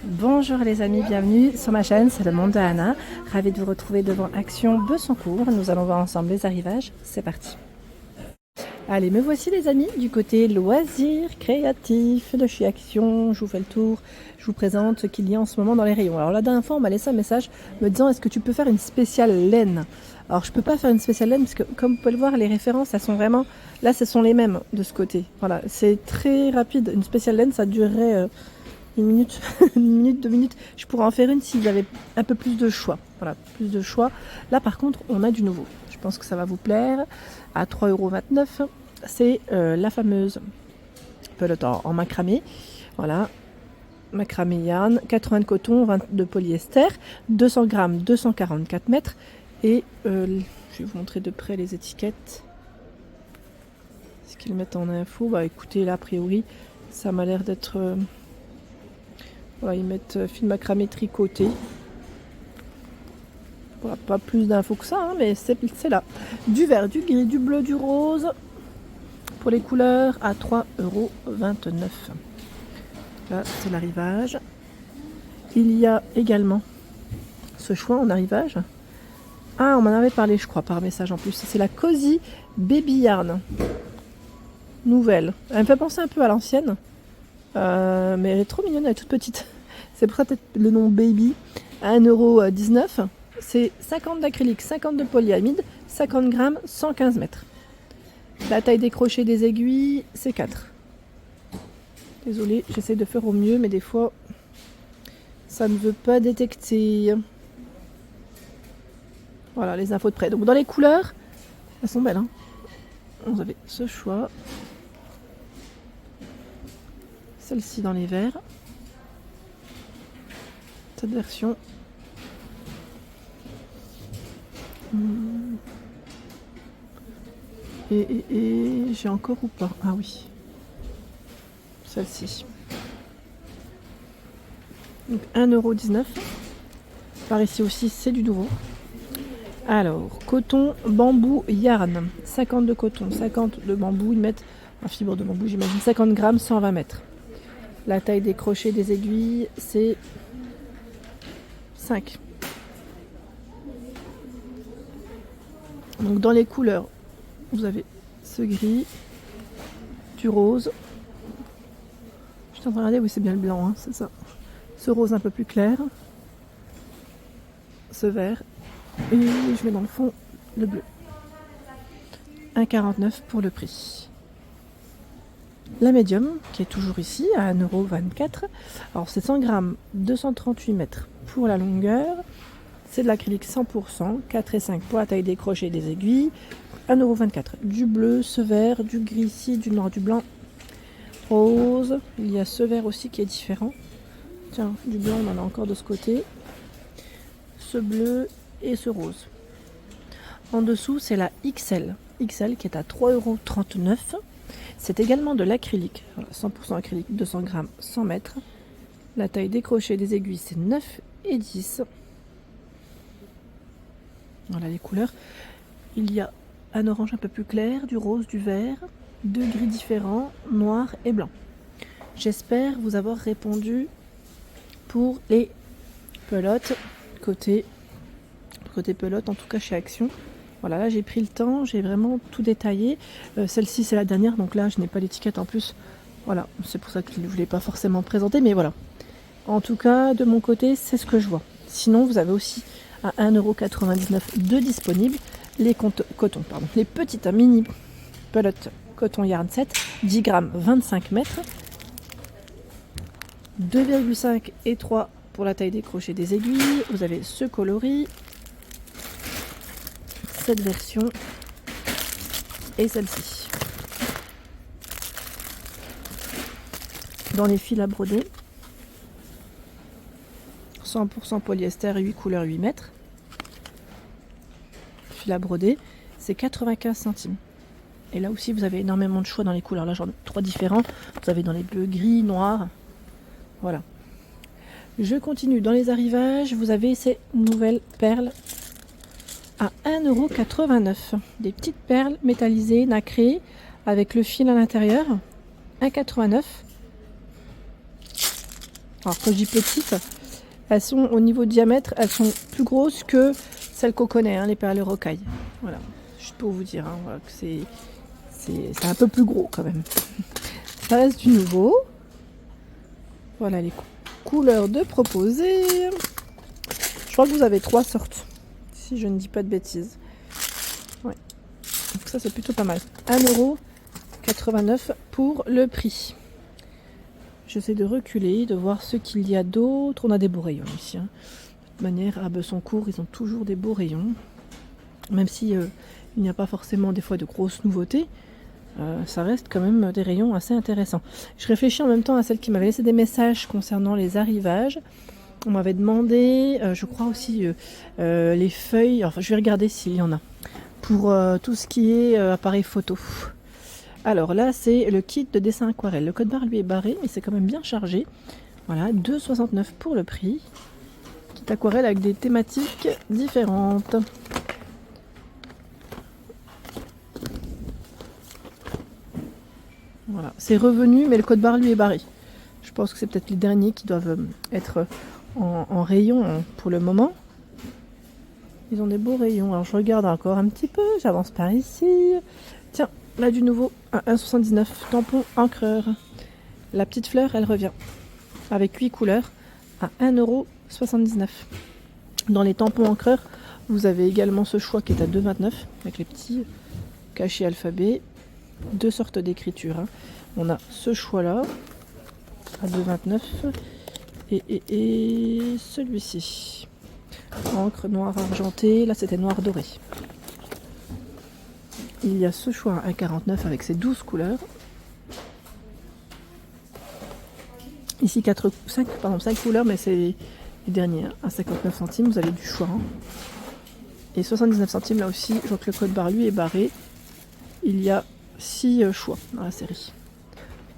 Bonjour les amis, bienvenue sur ma chaîne, c'est le monde de Anna. Ravie de vous retrouver devant Action Bessancourt. Nous allons voir ensemble les arrivages, c'est parti. Allez, me voici les amis du côté loisirs créatifs de chez Action. Je vous fais le tour, je vous présente ce qu'il y a en ce moment dans les rayons. Alors la dernière fois on m'a laissé un message me disant est-ce que tu peux faire une spéciale laine. Alors je peux pas faire une spéciale laine parce que comme vous pouvez le voir les références elles sont vraiment, là ce sont les mêmes de ce côté. Voilà, c'est très rapide, une spéciale laine ça durerait... une minute, une minute, 2 minutes. Je pourrais en faire une s'il y avait un peu plus de choix. Voilà, plus de choix. Là, par contre, on a du nouveau. Je pense que ça va vous plaire. À 3,29 €, c'est la fameuse pelote en macramé. Voilà, macramé yarn, 80 de coton, 20 de polyester, 200 grammes, 244 mètres. Et je vais vous montrer de près les étiquettes. Ce qu'ils mettent en info. Bah écoutez, là, a priori, ça m'a l'air d'être... Voilà, ils mettent fil macramé tricoté. Voilà, pas plus d'infos que ça, hein, mais c'est là. Du vert, du gris, du bleu, du rose. Pour les couleurs, à 3,29 €. Là, c'est l'arrivage. Il y a également ce choix en arrivage. Ah, on m'en avait parlé, je crois, par message en plus. C'est la Cozy Baby Yarn. Nouvelle. Elle me fait penser un peu à l'ancienne. Mais elle est trop mignonne, elle est toute petite. C'est pour ça peut-être le nom Baby. À 1,19 €. C'est 50 d'acrylique, 50 de polyamide, 50 grammes, 115 mètres. La taille des crochets des aiguilles, c'est 4. Désolée, j'essaie de faire au mieux, mais des fois, ça ne veut pas détecter. Voilà, les infos de près. Donc dans les couleurs, elles sont belles. Hein, vous avez ce choix. Celle-ci dans les verts. Cette version. Et j'ai encore ou pas? Ah oui. Celle-ci. Donc 1,19 €. Par ici aussi, c'est du nouveau. Alors, coton, bambou, yarn. 50 de coton, 50 de bambou. Ils mettent en fibre de bambou, j'imagine. 50 grammes, 120 mètres. La taille des crochets des aiguilles, c'est 5. Donc dans les couleurs, vous avez ce gris, du rose. Je suis en train de regarder, oui c'est bien le blanc, hein, c'est ça. Ce rose un peu plus clair. Ce vert. Et je mets dans le fond le bleu. 1,49 € pour le prix. La médium, qui est toujours ici, à 1,24 €. Alors c'est 100 grammes, 238 mètres pour la longueur. C'est de l'acrylique 100%, 4,5 pour la taille des crochets et des aiguilles. 1,24 €. Du bleu, ce vert, du gris ici, du noir, du blanc. Rose. Il y a ce vert aussi qui est différent. Tiens, du blanc, on en a encore de ce côté. Ce bleu et ce rose. En dessous, c'est la XL. XL qui est à 3,39 €. C'est également de l'acrylique, 100% acrylique, 200 grammes, 100 mètres. La taille des crochets des aiguilles, c'est 9 et 10. Voilà les couleurs. Il y a un orange un peu plus clair, du rose, du vert, deux gris différents, noir et blanc. J'espère vous avoir répondu pour les pelotes, côté pelote, en tout cas chez Action. Voilà, là j'ai pris le temps, j'ai vraiment tout détaillé. Celle-ci c'est la dernière, donc là je n'ai pas l'étiquette en plus. Voilà, c'est pour ça que je ne voulais pas forcément présenter, mais voilà. En tout cas, de mon côté, c'est ce que je vois. Sinon, vous avez aussi à 1,99 € de disponibles les les petites mini pelotes coton yarn 7, 10 grammes, 25 mètres. 2,5 et 3 pour la taille des crochets des aiguilles. Vous avez ce coloris, cette version et celle-ci. Dans les fils à broder, 100% polyester, 8 couleurs, 8 mètres. Fil à broder, c'est 95 centimes. Et là aussi, vous avez énormément de choix dans les couleurs. Là, j'en ai 3 différents. Vous avez dans les bleus, gris, noirs. Voilà. Je continue. Dans les arrivages, vous avez ces nouvelles perles à 1,89 €. Des petites perles métallisées, nacrées, avec le fil à l'intérieur. 1,89 €. Alors quand je dis petites, elles sont au niveau diamètre, elles sont plus grosses que celles qu'on connaît, hein, les perles rocailles. Voilà, juste pour vous dire, hein, voilà, que c'est un peu plus gros quand même. Ça reste du nouveau. Voilà les couleurs de proposer. Je crois que vous avez 3 sortes, si je ne dis pas de bêtises. Ouais. Donc ça c'est plutôt pas mal. 1,89 € pour le prix. J'essaie de reculer, de voir ce qu'il y a d'autre. On a des beaux rayons ici. Hein. De toute manière, à Bessancourt, ils ont toujours des beaux rayons. Même si il n'y a pas forcément des fois de grosses nouveautés, ça reste quand même des rayons assez intéressants. Je réfléchis en même temps à celle qui m'avait laissé des messages concernant les arrivages. On m'avait demandé, je crois aussi, les feuilles. Enfin, je vais regarder s'il y en a. Pour tout ce qui est appareil photo. Alors là, c'est le kit de dessin aquarelle. Le code barre lui est barré, mais c'est quand même bien chargé. Voilà, 2,69 € pour le prix. Kit aquarelle avec des thématiques différentes. Voilà, c'est revenu, mais le code barre lui est barré. Je pense que c'est peut-être les derniers qui doivent être en rayon pour le moment. Ils ont des beaux rayons. Alors je regarde encore un petit peu, j'avance par ici. Tiens, là du nouveau, un 1,79 €, tampon encreur. La petite fleur, elle revient avec 8 couleurs à 1,79 €. Dans les tampons encreurs, vous avez également ce choix qui est à 2,29 € avec les petits cachets alphabet. 2 sortes d'écriture. Hein. On a ce choix-là à 2,29 € et celui-ci. Encre noire argentée, là c'était noir doré. Il y a ce choix à 1,49 € avec ses 12 couleurs. Ici 5 couleurs, mais c'est les derniers, hein, à 59 centimes, vous avez du choix. Hein. Et 79 centimes, là aussi, je vois que le code barre lui est barré. Il y a 6 choix dans la série.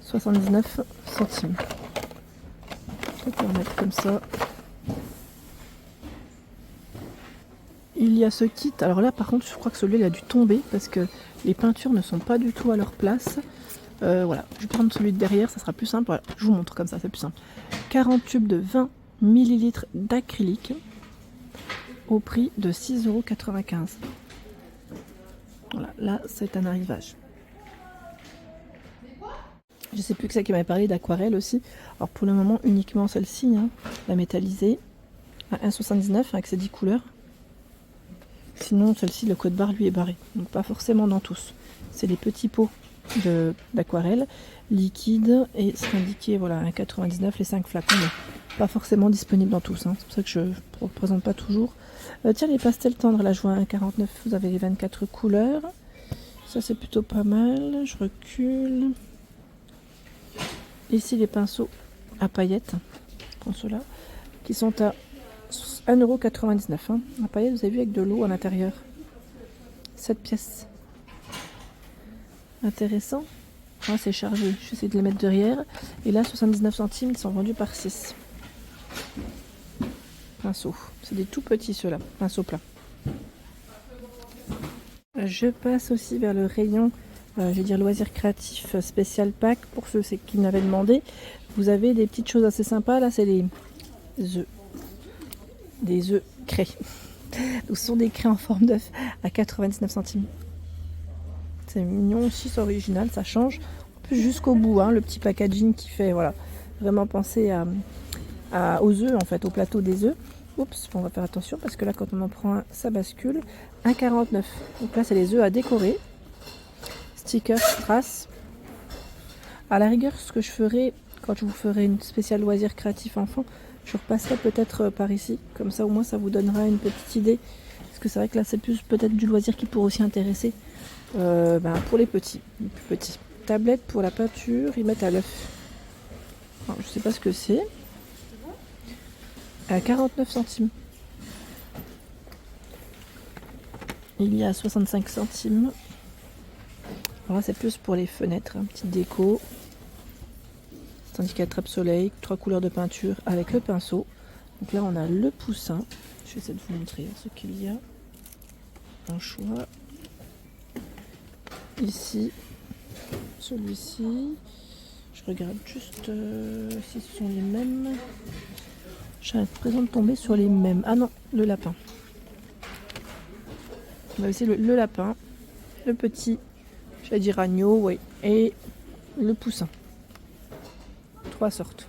79 centimes. Je vais le mettre comme ça. Il y a ce kit, alors là par contre je crois que celui-là il a dû tomber parce que les peintures ne sont pas du tout à leur place. Voilà, je vais prendre celui de derrière, ça sera plus simple. Voilà, je vous montre comme ça, c'est plus simple. 40 tubes de 20 ml d'acrylique au prix de 6,95 €. Voilà, là c'est un arrivage. Je sais plus que c'est qui m'avait parlé d'aquarelle aussi. Alors pour le moment uniquement celle-ci, hein, la métallisée, à 1,79 € avec ses 10 couleurs. Sinon, celle-ci, le code barre lui est barré. Donc pas forcément dans tous. C'est les petits pots d'aquarelle liquide et c'est indiqué voilà 1,99 € les 5 flacons, mais pas forcément disponible dans tous. Hein. C'est pour ça que je ne présente pas toujours. Tiens, les pastels tendres, là je vois 1,49 €, vous avez les 24 couleurs. Ça c'est plutôt pas mal. Je recule. Ici les pinceaux à paillettes, je prends ceux-là, qui sont à 1,99 €. Hein. À paillettes, vous avez vu avec de l'eau à l'intérieur. 7 pièces. Intéressant. Ah, c'est chargé. J'essaie de les mettre derrière. Et là, 79 centimes, ils sont vendus par 6. Pinceaux. C'est des tout petits ceux-là. Pinceaux plats. Je passe aussi vers le rayon, je vais dire loisirs créatifs spécial pack. Pour ceux qui m'avaient demandé, vous avez des petites choses assez sympas. Là, c'est les œufs. Des œufs craies. Donc, ce sont des craies en forme d'œuf à 99 centimes. C'est mignon aussi, c'est original, ça change. En plus jusqu'au bout, hein, le petit packaging qui fait voilà, vraiment penser aux œufs, en fait, au plateau des œufs. Oups, on va faire attention parce que là, quand on en prend un, ça bascule. 1,49 €. Donc là, c'est les œufs à décorer. Stickers, strass. À la rigueur, ce que je ferai, quand je vous ferai une spéciale loisir créatif enfant, je repasserai peut-être par ici. Comme ça, au moins, ça vous donnera une petite idée. Parce que c'est vrai que là, c'est plus peut-être du loisir qui pourrait aussi intéresser pour les petits, les plus petits. Tablette pour la peinture, ils mettent à l'œuf. Alors, je sais pas ce que c'est. À 49 centimes. Il y a 65 centimes. Alors là, c'est plus pour les fenêtres, petite déco. C'est indiqué attrape-soleil, 3 couleurs de peinture avec le pinceau. Donc là, on a le poussin. Je vais essayer de vous montrer ce qu'il y a. Un choix. Ici, celui-ci. Je Je regarde juste si ce sont les mêmes. J'ai l'impression de tomber sur les mêmes. Ah non, le lapin. On va essayer le lapin, le petit, j'allais dire agneau, oui, et le poussin. 3 sortes.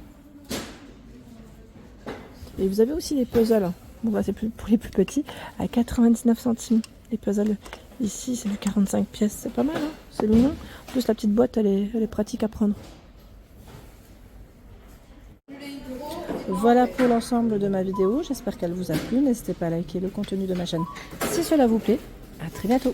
Et vous avez aussi les puzzles. Bon, bah, c'est pour les plus petits, à 99 centimes. Les puzzles, ici, c'est du 45 pièces. C'est pas mal, hein, c'est mignon. En plus, la petite boîte, elle est pratique à prendre. Voilà pour l'ensemble de ma vidéo. J'espère qu'elle vous a plu. N'hésitez pas à liker le contenu de ma chaîne si cela vous plaît. À très bientôt.